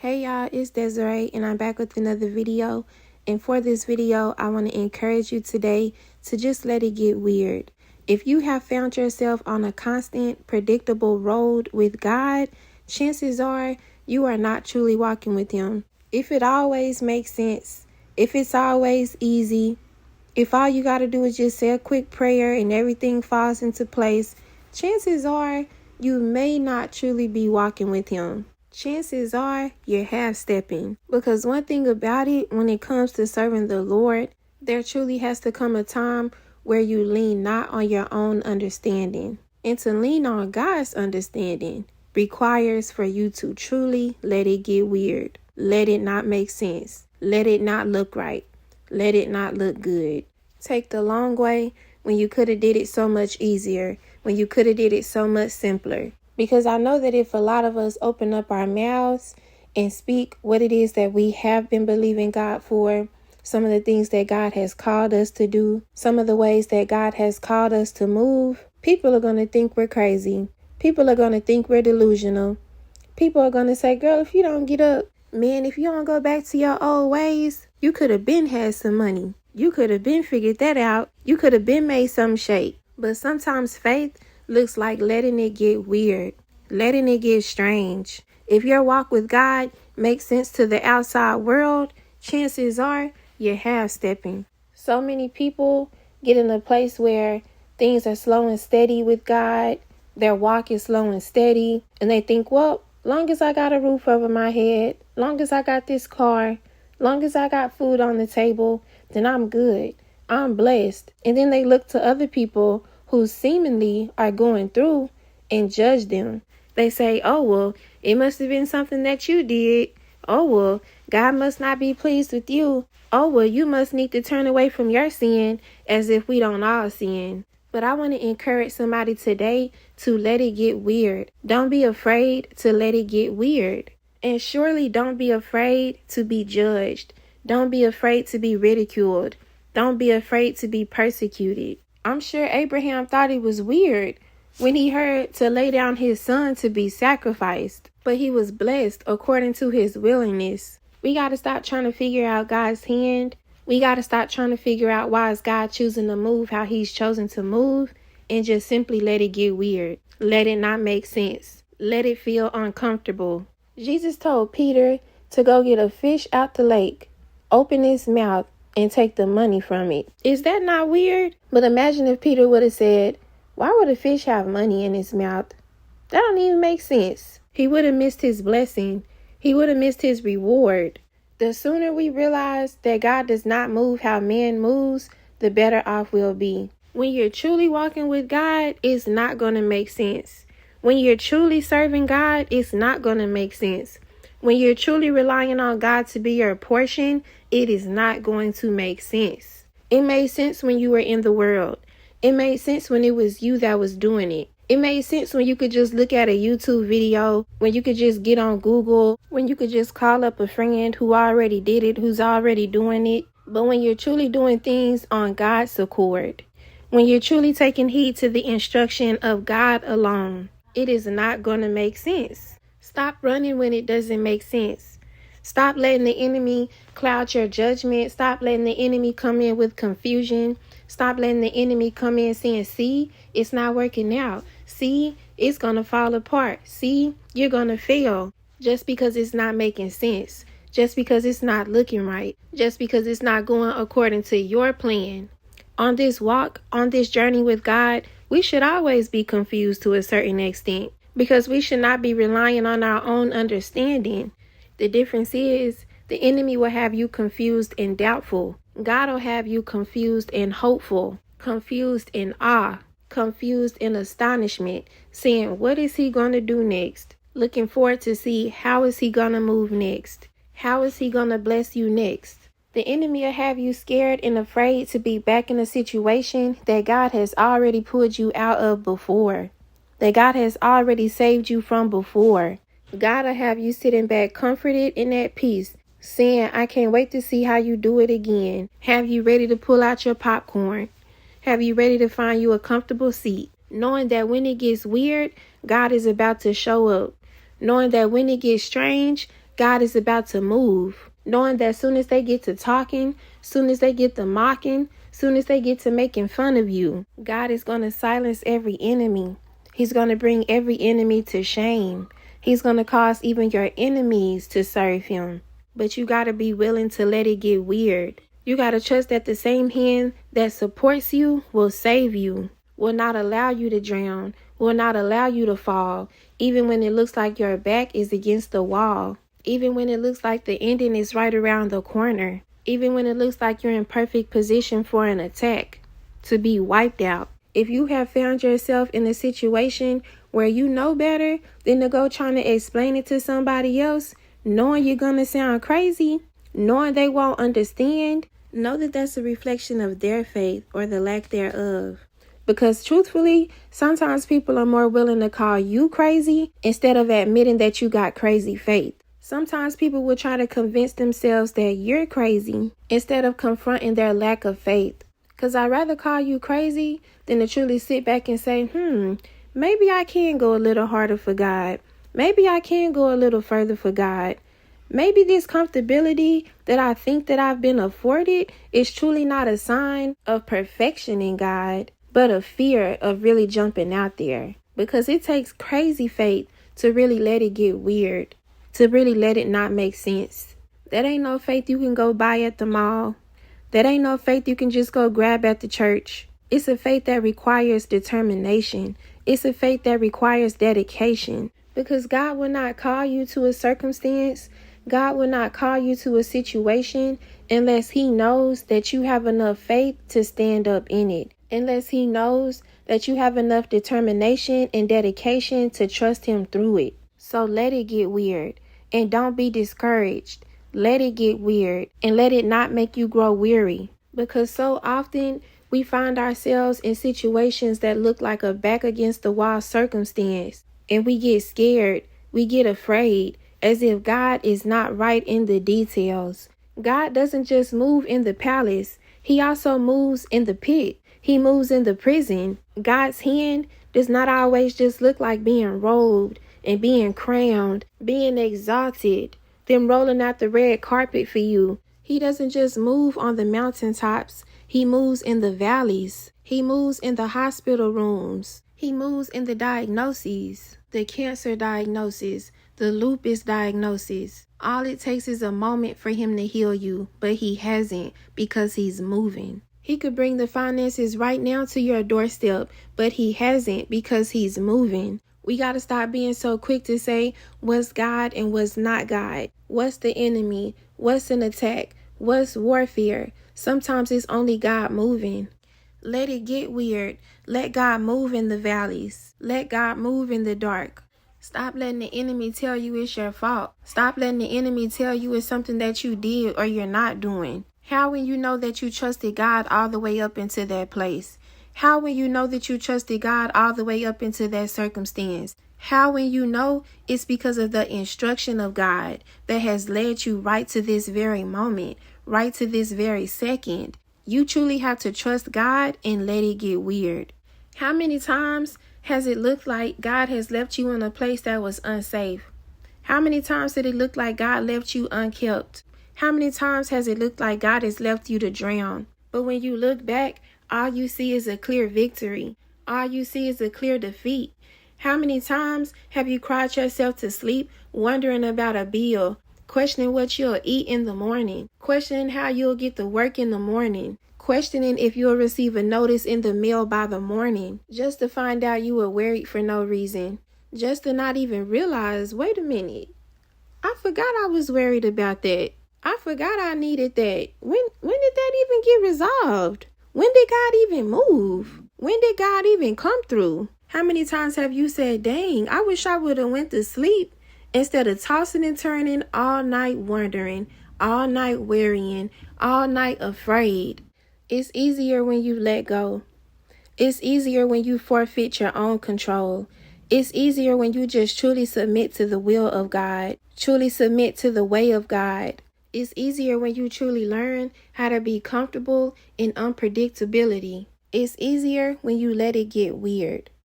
Hey y'all, it's Desiree and I'm back with another video. And for this video, I want to encourage you today to just let it get weird. If you have found yourself on a constant, predictable road with God, chances are you are not truly walking with Him. If it always makes sense, if it's always easy, if all you got to do is just say a quick prayer and everything falls into place, chances are you may not truly be walking with Him. Chances are you're half-stepping. Because one thing about it, when it comes to serving the Lord, there truly has to come a time where you lean not on your own understanding. And to lean on God's understanding requires for you to truly let it get weird. Let it not make sense. Let it not look right. Let it not look good. Take the long way when you could have did it so much easier, when you could have did it so much simpler. Because I know that if a lot of us open up our mouths and speak what it is that we have been believing God for, some of the things that God has called us to do, some of the ways that God has called us to move, people are going to think we're crazy. People are going to think we're delusional. People are going to say, girl, if you don't get up, man, if you don't go back to your old ways, you could have been had some money. You could have been figured that out. You could have been made some shake. But sometimes faith looks like letting it get weird, letting it get strange. If your walk with God makes sense to the outside world, chances are you're half-stepping. So many people get in a place where things are slow and steady with God. Their walk is slow and steady. And they think, well, long as I got a roof over my head, long as I got this car, long as I got food on the table, then I'm good. I'm blessed. And then they look to other people who seemingly are going through and judge them. They say, oh, well, it must have been something that you did. Oh, well, God must not be pleased with you. Oh, well, you must need to turn away from your sin, as if we don't all sin. But I want to encourage somebody today to let it get weird. Don't be afraid to let it get weird. And surely don't be afraid to be judged. Don't be afraid to be ridiculed. Don't be afraid to be persecuted. I'm sure Abraham thought it was weird when he heard to lay down his son to be sacrificed, but he was blessed according to his willingness. We got to stop trying to figure out God's hand. We got to stop trying to figure out why is God choosing to move how He's chosen to move, and just simply let it get weird. Let it not make sense. Let it feel uncomfortable. Jesus told Peter to go get a fish out the lake, open his mouth, and take the money from it. Is that not weird? But imagine if Peter would have said, why would a fish have money in his mouth? That don't even make sense. He would have missed his blessing. He would have missed his reward. The sooner we realize that God does not move how man moves, the better off we'll be. When you're truly walking with God, it's not going to make sense. When you're truly serving God, it's not going to make sense. When you're truly relying on God to be your portion, it is not going to make sense. It made sense when you were in the world. It made sense when it was you that was doing it. It made sense when you could just look at a YouTube video, when you could just get on Google, when you could just call up a friend who already did it, who's already doing it. But when you're truly doing things on God's accord, when you're truly taking heed to the instruction of God alone, it is not going to make sense. Stop running when it doesn't make sense. Stop letting the enemy cloud your judgment. Stop letting the enemy come in with confusion. Stop letting the enemy come in saying, see, it's not working out. See, it's going to fall apart. See, you're going to fail just because it's not making sense. Just because it's not looking right. Just because it's not going according to your plan. On this walk, on this journey with God, we should always be confused to a certain extent, because we should not be relying on our own understanding. The difference is the enemy will have you confused and doubtful. God will have you confused and hopeful, confused in awe, confused in astonishment, saying, what is He going to do next? Looking forward to see how is He going to move next? How is He going to bless you next? The enemy will have you scared and afraid to be back in a situation that God has already pulled you out of before, that God has already saved you from before. God will have you sitting back comforted and at peace, saying, I can't wait to see how you do it again. Have you ready to pull out your popcorn? Have you ready to find you a comfortable seat? Knowing that when it gets weird, God is about to show up. Knowing that when it gets strange, God is about to move, knowing that soon as they get to talking, soon as they get to mocking, soon as they get to making fun of you, God is going to silence every enemy. He's going to bring every enemy to shame. He's going to cause even your enemies to serve him. But you got to be willing to let it get weird. You got to trust that the same hand that supports you will save you, will not allow you to drown, will not allow you to fall, even when it looks like your back is against the wall, even when it looks like the ending is right around the corner, even when it looks like you're in perfect position for an attack, to be wiped out. If you have found yourself in a situation where you know better than to go trying to explain it to somebody else, knowing you're going to sound crazy, knowing they won't understand, know that that's a reflection of their faith or the lack thereof. Because truthfully, sometimes people are more willing to call you crazy instead of admitting that you got crazy faith. Sometimes people will try to convince themselves that you're crazy instead of confronting their lack of faith. Because I'd rather call you crazy than to truly sit back and say, maybe I can go a little harder for God. Maybe I can go a little further for God. Maybe this comfortability that I think that I've been afforded is truly not a sign of perfection in God, but a fear of really jumping out there. Because it takes crazy faith to really let it get weird, to really let it not make sense. That ain't no faith you can go buy at the mall. That ain't no faith you can just go grab at the church. It's a faith that requires determination. It's a faith that requires dedication. Because God will not call you to a circumstance. God will not call you to a situation unless he knows that you have enough faith to stand up in it. Unless he knows that you have enough determination and dedication to trust him through it. So let it get weird. And don't be discouraged. Let it get weird and let it not make you grow weary. Because so often we find ourselves in situations that look like a back against the wall circumstance. And we get scared. We get afraid as if God is not right in the details. God doesn't just move in the palace. He also moves in the pit. He moves in the prison. God's hand does not always just look like being robed and being crowned, being exalted, them rolling out the red carpet for you. He doesn't just move on the mountaintops. He moves in the valleys. He moves in the hospital rooms. He moves in the diagnoses, the cancer diagnosis, the lupus diagnosis. All it takes is a moment for him to heal you, but he hasn't because he's moving. He could bring the finances right now to your doorstep, but he hasn't because he's moving. We got to stop being so quick to say what's God and what's not God. What's the enemy? What's an attack? What's warfare? Sometimes it's only God moving. Let it get weird. Let God move in the valleys. Let God move in the dark. Stop letting the enemy tell you it's your fault. Stop letting the enemy tell you it's something that you did or you're not doing. How will you know that you trusted God all the way up into that place? How will you know that you trusted God all the way up into that circumstance? How will you know? It's because of the instruction of God that has led you right to this very moment, right to this very second. You truly have to trust God and let it get weird. How many times has it looked like God has left you in a place that was unsafe? How many times did it look like God left you unkept? How many times has it looked like God has left you to drown? But when you look back, all you see is a clear victory. All you see is a clear defeat. How many times have you cried yourself to sleep, wondering about a bill, questioning what you'll eat in the morning, questioning how you'll get to work in the morning, questioning if you'll receive a notice in the mail by the morning, just to find out you were worried for no reason, just to not even realize, wait a minute, I forgot I was worried about that. I forgot I needed that. When did that even get resolved? When did God even move? When did God even come through? How many times have you said, dang, I wish I would have went to sleep instead of tossing and turning all night wondering, all night worrying, all night afraid? It's easier when you let go. It's easier when you forfeit your own control. It's easier when you just truly submit to the will of God, truly submit to the way of God. It's easier when you truly learn how to be comfortable in unpredictability. It's easier when you let it get weird.